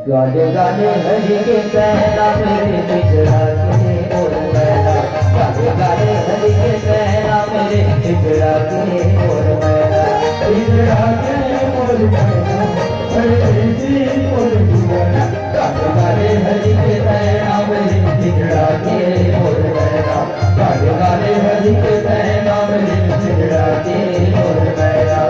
गाने गाने हरि के कहना मेरे बिछड़ा के मोर मैना, गाने गाने हरि के कहना मेरे बिछड़ा के मोर मैना, बिछड़ा के मोर मैना, परदेसी मोर दीवाना। गाने गाने हरि के कहना मेरे बिछड़ा के मोर मैना, गाने गाने हरि के कहना मेरे बिछड़ा के मोर मैना।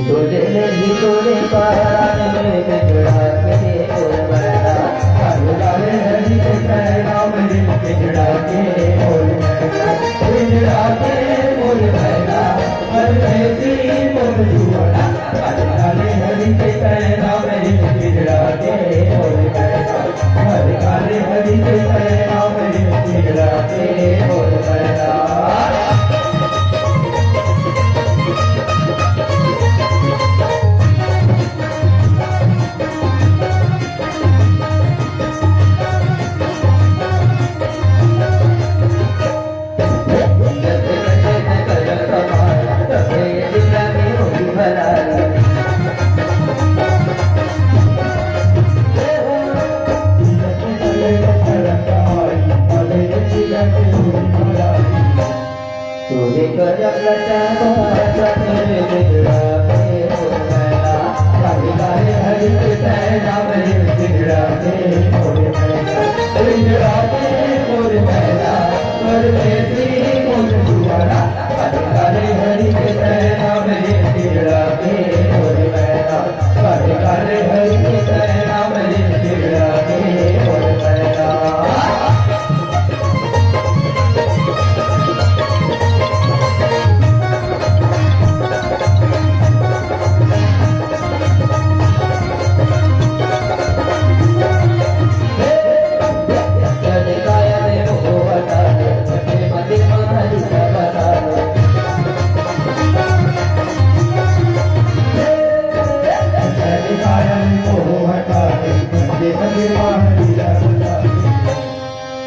तोरे पारान में बिछड़ा के मोर मैना, गाने गाने हरि के कहना मेरे बिछड़ा के मोर मैना, बिछड़ा के मोर मैना, परदेसी मोर दीवाना। गाने गाने हरि के कहना मेरे बिछड़ा के मोर मैना, गाने गाने हरि के कहना मेरे बिछड़ा के मोर मैना। तोरे गजब लचा मेरे बिछड़ा के मोर मैना, गाने गाने हरि के कहना मेरे बिछड़ा के मोर मैना, बिछड़ा के मोर मैना, परदेसी मोर दीवाना। गाने गाने हरि के कहना मेरे बिछड़ा के मोर मैना, गाने गाने हरि के कहना मेरे बिछड़ा के मोर मैना।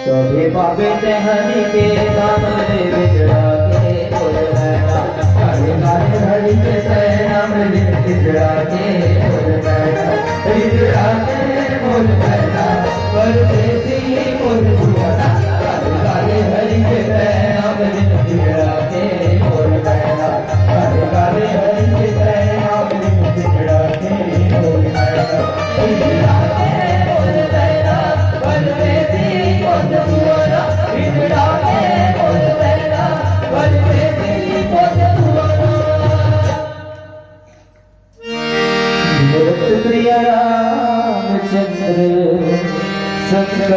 तोरे बाबे ते हरि के नाम में बिछड़ा के मोर मैना, गाने गाने हरि के कहना मेरे बिछड़ा के मोर मैना, बिछड़ा के मोर मैना, परदेसी मोर दुआरा काले काले हरि के पैना बजन बिगड़ा के मोर पैना काले काले हरि के पैना बजन बिगड़ा के मोर पैना बिगड़ा के मोर पैना बन में दी मोर दुआरा बिगड़ा के मोर पैना बन में दी मोर दुआरा प्रिय रामचंद्र संकर